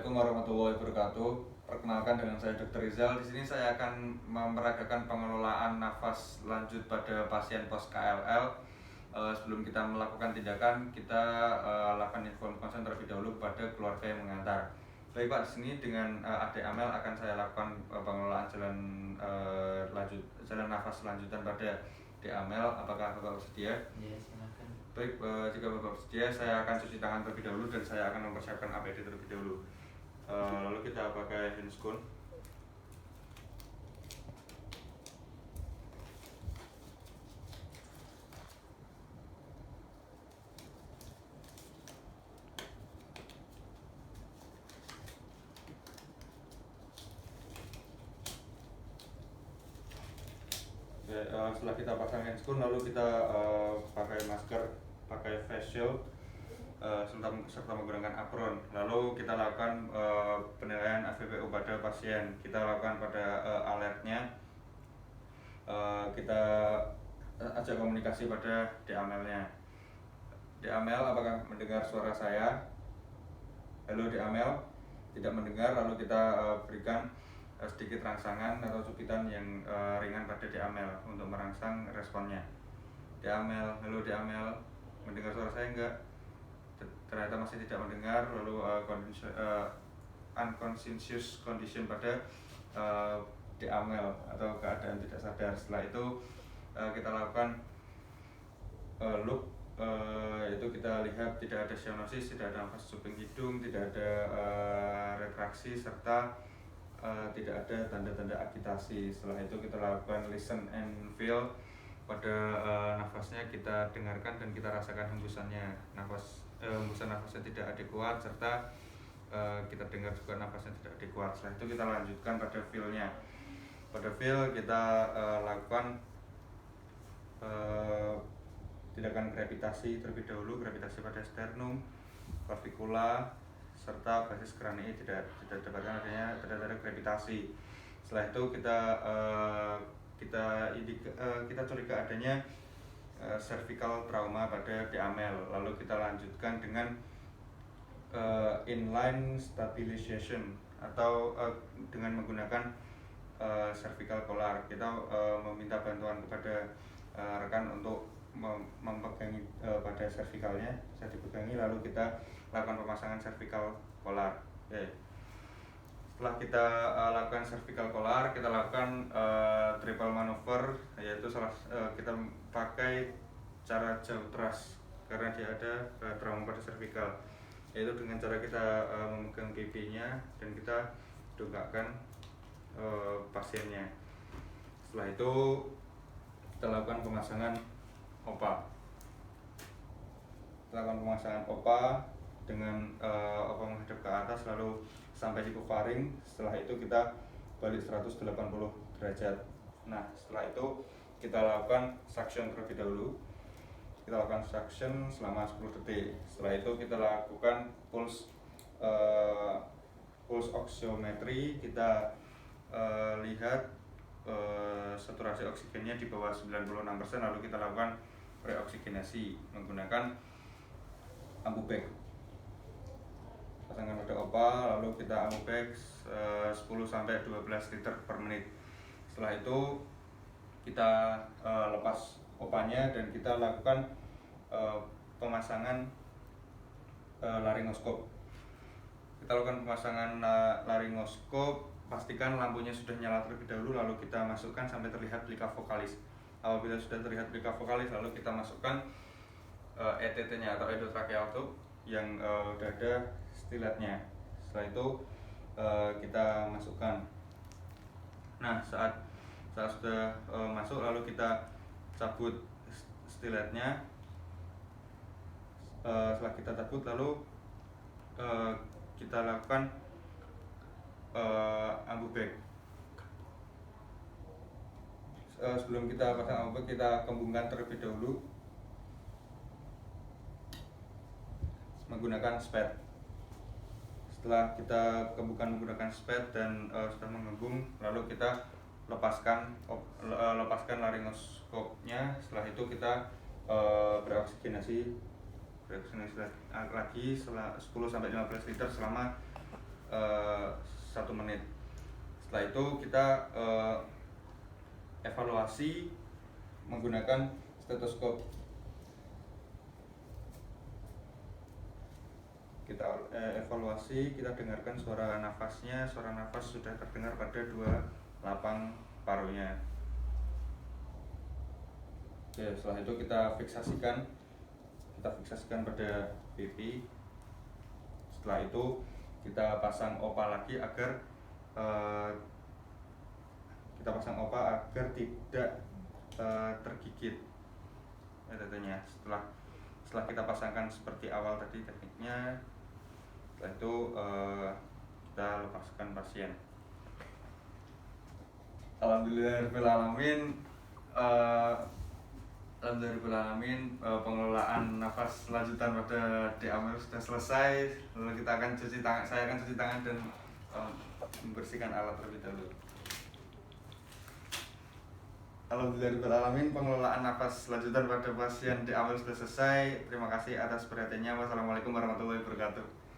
Assalamualaikum warahmatullahi wabarakatuh. Perkenalkan dengan saya Dr. Rizal. Di sini saya akan memeragakan pengelolaan nafas lanjut pada pasien post KLL. Sebelum kita melakukan tindakan, kita lakukan inform consent terlebih dahulu kepada keluarga yang mengantar. Baik Pak, di sini dengan Adik Amel akan saya lakukan pengelolaan jalan nafas lanjutan pada Adik Amel. Apakah Bapak bersedia? Ya, silakan. Baik, jika Bapak bersedia, saya akan cuci tangan terlebih dahulu dan saya akan mempersiapkan APD terlebih dahulu. Lalu kita pakai handscoon. Setelah kita pasang handscoon, lalu kita pakai masker, pakai face shield, serta menggunakan apron. Lalu kita lakukan penilaian AVPU pada pasien. Kita lakukan pada alertnya. Kita ajak komunikasi pada DAML-nya. DAML, apakah mendengar suara saya? Halo DAML, tidak mendengar. Lalu kita berikan sedikit rangsangan atau cubitan yang ringan pada DAML untuk merangsang responnya. DAML, halo DAML, mendengar suara saya enggak? Ternyata masih tidak mendengar. Lalu unconscious condition pada DAML atau keadaan tidak sadar. Setelah itu kita lakukan loop, yaitu kita lihat tidak ada cyanosis, tidak ada nafas cuping hidung, tidak ada retraksi, serta tidak ada tanda-tanda agitasi. Setelah itu kita lakukan listen and feel pada nafasnya, kita dengarkan dan kita rasakan hembusannya. Hembusan nafasnya tidak adekuat, serta kita dengar juga nafasnya tidak adekuat. Setelah itu kita lanjutkan pada feel-nya. Pada feel kita lakukan tindakan gravitasi terlebih dahulu, gravitasi pada sternum, clavicula, serta basis kranii. Tidak dapatkan adanya tanda-tanda gravitasi. Setelah itu kita curiga adanya cervical trauma pada DAML. Lalu kita lanjutkan dengan inline stabilization atau dengan menggunakan cervical collar. Kita meminta bantuan kepada rekan untuk memegangi pada cervicalnya, bisa dipegangi. Lalu kita lakukan pemasangan cervical collar. Setelah kita lakukan cervical collar, kita lakukan triple maneuver, yaitu kita pakai cara jauh thrust karena dia ada trauma pada cervical, yaitu dengan cara kita memegang pipinya dan kita dongakkan pasiennya. Setelah itu kita lakukan pemasangan OPA. Kita lakukan pemasangan OPA dengan OPA menghadap ke atas lalu sampai di kufaring. Setelah itu kita balik 180 derajat. Nah, setelah itu kita lakukan suction terlebih dahulu. Kita lakukan suction selama 10 detik. Setelah itu kita lakukan pulse oximetry. Kita lihat saturasi oksigennya di bawah 96%. Lalu kita lakukan reoksigenasi menggunakan ambubag. Pasangkan pada OPA, lalu kita ambubag 10-12 liter per menit. Setelah itu kita lepas OPA-nya dan kita lakukan pemasangan laryngoskop. Kita lakukan pemasangan laryngoskop, pastikan lampunya sudah nyala terlebih dahulu, lalu kita masukkan sampai terlihat plika vokalis. Apabila sudah terlihat plika vokalis, lalu kita masukkan ETT-nya atau endotracheal tube yang udah ada stiletnya. Setelah itu kita masukkan. Nah, saat sudah masuk, lalu kita cabut stiletnya. Setelah kita cabut, lalu kita lakukan ambubag. Sebelum kita pasang ambubag, kita kembungkan terlebih dahulu menggunakan spad. Setelah kita kembungkan menggunakan spad dan sudah mengembung, lalu kita lepaskan laryngoskopnya. Setelah itu kita beroksigenasi lagi 10-15 liter selama 1 menit. Setelah itu kita evaluasi menggunakan stetoskop. Kita evaluasi, kita dengarkan suara nafasnya. Suara nafas sudah terdengar pada 2 lapang parunya. Oke, setelah itu kita fiksasikan pada pipi. Setelah itu kita pasang opa lagi agar tidak tergigit tetenya. Setelah kita pasangkan seperti awal tadi tekniknya, setelah itu kita lepaskan pasien. Alhamdulillahirrahmanirrahim. Pengelolaan nafas lanjutan pada DAML sudah selesai. Lalu saya akan cuci tangan dan membersihkan alat terlebih dahulu. Alhamdulillahirrahmanirrahim, pengelolaan nafas lanjutan pada pasien DAML sudah selesai. Terima kasih atas perhatiannya. Wassalamualaikum warahmatullahi wabarakatuh.